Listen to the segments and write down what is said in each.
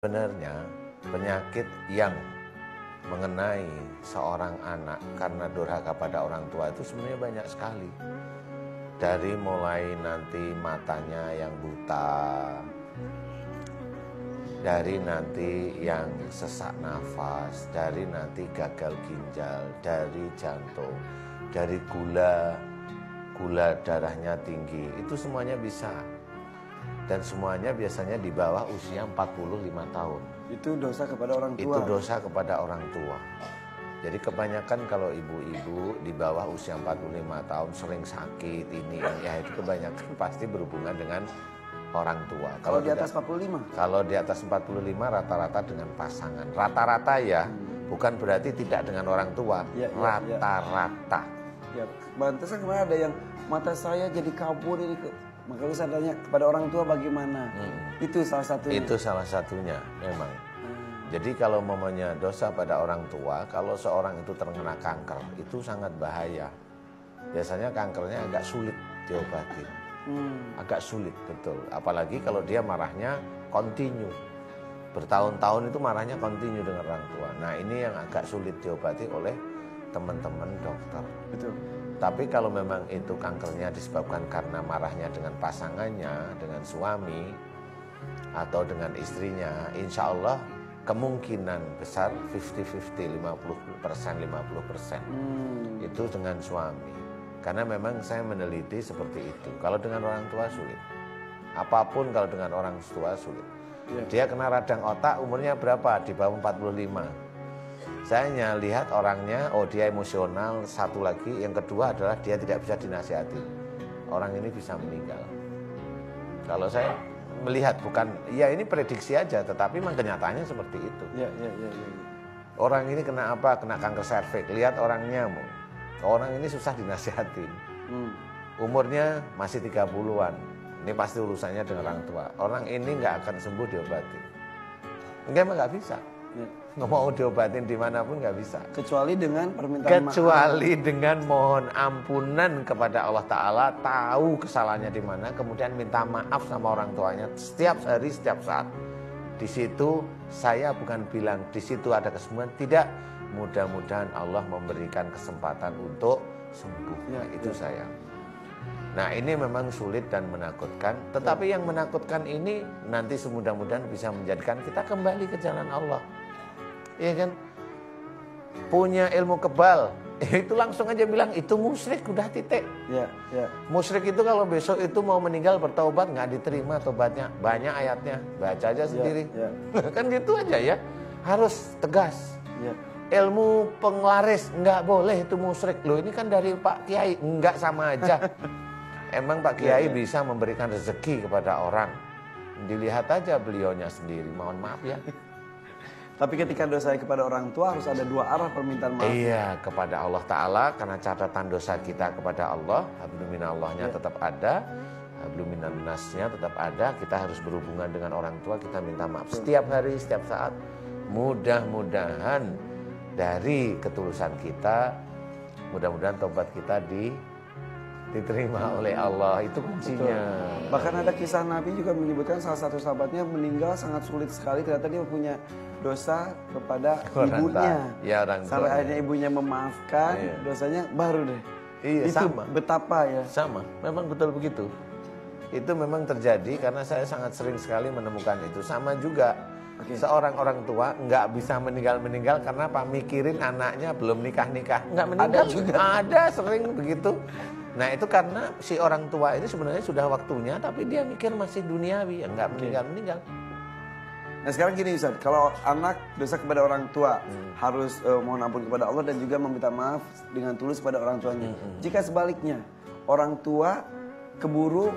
Sebenarnya penyakit yang mengenai seorang anak karena durhaka pada orang tua itu sebenarnya banyak sekali. Dari mulai nanti matanya yang buta, dari nanti yang sesak nafas, dari nanti gagal ginjal, dari jantung, dari gula darahnya tinggi, itu semuanya bisa. Dan semuanya biasanya di bawah usia 45 tahun. Itu dosa kepada orang tua. Itu dosa kepada orang tua. Jadi kebanyakan kalau ibu-ibu di bawah usia 45 tahun sering sakit ini ya, itu kebanyakan pasti berhubungan dengan orang tua. Kalau di atas 45? Kalau di atas 45 rata-rata dengan pasangan. Rata-rata ya, bukan berarti tidak dengan orang tua. Rata-rata. Ya, pantesan kemarin ada yang mata saya jadi kabur ini makanya saya tanya kepada orang tua bagaimana. Itu salah satunya. Itu salah satunya memang. Jadi kalau momennya dosa pada orang tua, kalau seorang itu terkena kanker, itu sangat bahaya. Biasanya kankernya agak sulit diobati. Agak sulit, betul. Apalagi kalau dia marahnya kontinu. Bertahun-tahun itu marahnya kontinu dengan orang tua. Nah ini yang agak sulit diobati oleh teman-teman dokter. Betul. Tapi kalau memang itu kankernya disebabkan karena marahnya dengan pasangannya, dengan suami, atau dengan istrinya, insya Allah kemungkinan besar 50-50, 50%, 50%. Itu dengan suami. Karena memang saya meneliti seperti itu. Kalau dengan orang tua sulit. Apapun kalau dengan orang tua sulit. Dia kena radang otak umurnya berapa? Di bawah 45. Saya hanya lihat orangnya, oh dia emosional, satu lagi, yang kedua adalah dia tidak bisa dinasihati. Orang ini bisa meninggal. Kalau saya melihat bukan, ya ini prediksi aja, tetapi memang kenyataannya seperti itu. Ya. Orang ini kena apa? Kena kanker serviks. Lihat orangnya, orang ini susah dinasihatin. Umurnya masih 30-an. Ini pasti urusannya dengan orang tua. Orang ini nggak akan sembuh diobati. Enggak, nggak bisa. Nggak mau diobatin dimanapun nggak bisa. Kecuali dengan permintaan Kecuali dengan mohon ampunan kepada Allah Ta'ala, tahu kesalahannya di mana, kemudian minta maaf sama orang tuanya setiap hari, setiap saat. Di situ saya bukan bilang di situ ada kesembuhan, tidak. Mudah-mudahan Allah memberikan kesempatan untuk sembuh. Itu saya. Nah ini memang sulit dan menakutkan, tetapi yang menakutkan ini nanti semudah-mudahan bisa menjadikan kita kembali ke jalan Allah. Iya kan? Punya ilmu kebal, itu langsung aja bilang itu musyrik, udah titik. Ya. Musyrik itu kalau besok itu mau meninggal bertaubat nggak diterima tobatnya, banyak ayatnya, baca aja sendiri. Kan gitu aja ya, harus tegas. Ilmu penglaris nggak boleh, itu musyrik. Loh ini kan dari Pak Kiai, nggak sama aja. Emang Pak Kiai bisa memberikan rezeki kepada orang, dilihat aja beliaunya sendiri, mohon maaf ya. Tapi ketika dosa kepada orang tua harus ada dua arah permintaan maaf. Iya, kepada Allah Ta'ala, karena catatan dosa kita kepada Allah, habluminallahnya tetap ada, habluminannasnya tetap ada. Kita harus berhubungan dengan orang tua, kita minta maaf setiap hari, setiap saat. Mudah-mudahan dari ketulusan kita, mudah-mudahan tobat kita diterima oleh Allah, itu kuncinya. Bahkan ada kisah Nabi juga menyebutkan salah satu sahabatnya meninggal sangat sulit sekali, ternyata dia punya dosa kepada ibunya. Sampai akhirnya ibunya memaafkan, dosanya baru deh. Iya, itu sama. Betapa ya. Sama, memang betul begitu. Itu memang terjadi karena saya sangat sering sekali menemukan itu. Sama juga, seorang orang tua nggak bisa meninggal karena apa? Mikirin anaknya belum nikah-nikah. Nggak meninggal Ada juga. Ada sering begitu. Nah itu karena si orang tua ini sebenarnya sudah waktunya, tapi dia mikir masih duniawi, ya nggak meninggal. Nah sekarang gini Ustaz, kalau anak dosa kepada orang tua harus mohon ampun kepada Allah dan juga meminta maaf dengan tulus kepada orang tuanya. Jika sebaliknya orang tua keburu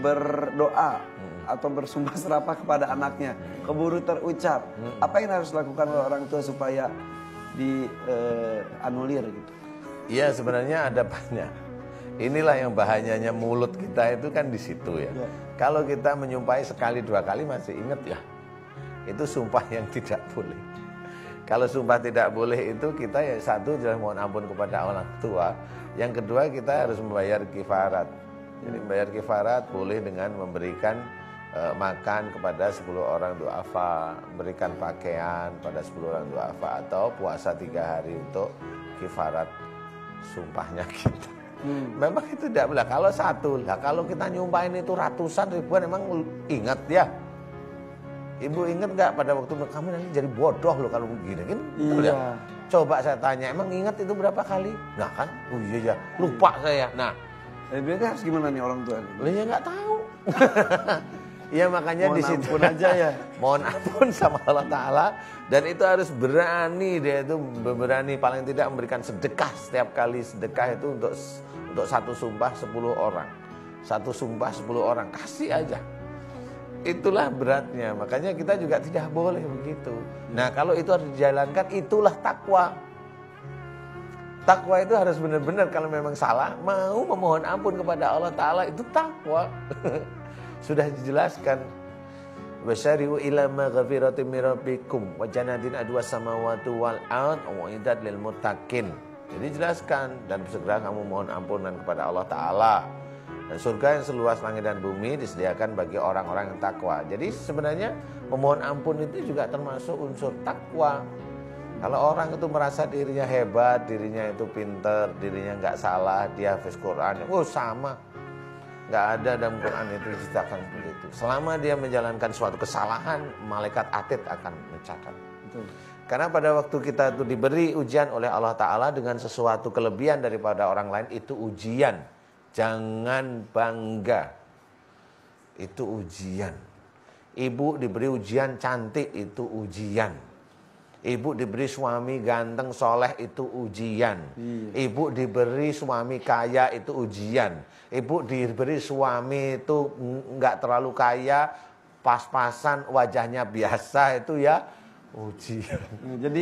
berdoa atau bersumpah serapah kepada anaknya, keburu terucap, apa yang harus dilakukan oleh orang tua supaya dianulir gitu? Iya sebenarnya ada banyak. Inilah yang bahayanya mulut kita itu kan di situ ya. Kalau kita menyumpahi sekali dua kali masih ingat ya. Itu sumpah yang tidak boleh. Kalau sumpah tidak boleh itu kita ya satu jelas mohon ampun kepada orang tua. Yang kedua kita harus membayar kifarat. Jadi membayar kifarat boleh dengan memberikan makan kepada 10 orang du'afa, berikan pakaian pada 10 orang du'afa, atau puasa 3 hari untuk kifarat sumpahnya kita. Memang itu tidak boleh. Kalau satu lah, kalau kita nyumpahin itu ratusan ribuan, emang ingat ya? Ibu ingat nggak pada waktu kamu nanti jadi bodoh loh kalau begini kan? Iya. Coba saya tanya, emang ingat itu berapa kali? Nah kan, oh iya ya, lupa saya. Nah, berarti harus gimana nih orang tua? ya nggak tahu. Ya makanya Mohon di situ ampun aja ya. Mohon ampun sama Allah Ta'ala. Dan itu harus berani, dia itu berani paling tidak memberikan sedekah. Setiap kali sedekah itu untuk satu sumpah 10 orang. Satu sumpah 10 orang, kasih aja. Itulah beratnya, makanya kita juga tidak boleh begitu. Nah kalau itu harus dijalankan, itulah takwa. Takwa itu harus benar-benar kalau memang salah, mau memohon ampun kepada Allah Ta'ala, itu takwa. Sudah dijelaskan. Wasyari'u ila maghfiratin min rabbikum wa jannatin adwa samawati wal ard wa iddat lil muttaqin. Jadi jelaskan, dan segera kamu mohon ampunan kepada Allah Ta'ala. Dan surga yang seluas langit dan bumi disediakan bagi orang-orang yang takwa. Jadi sebenarnya memohon ampun itu juga termasuk unsur takwa. Kalau orang itu merasa dirinya hebat, dirinya itu pinter, dirinya nggak salah, dia hafiz Quran, oh sama. Nggak ada dalam Quran itu diceritakan seperti itu. Selama dia menjalankan suatu kesalahan, malaikat atid akan mencatat. Betul. Karena pada waktu kita itu diberi ujian oleh Allah Ta'ala dengan sesuatu kelebihan daripada orang lain, itu ujian. Jangan bangga. Itu ujian. Ibu diberi ujian cantik, itu ujian. Ibu diberi suami ganteng, soleh, itu ujian. Ibu diberi suami kaya, itu ujian. Ibu diberi suami itu nggak terlalu kaya, pas-pasan, wajahnya biasa, itu ya ujian. Jadi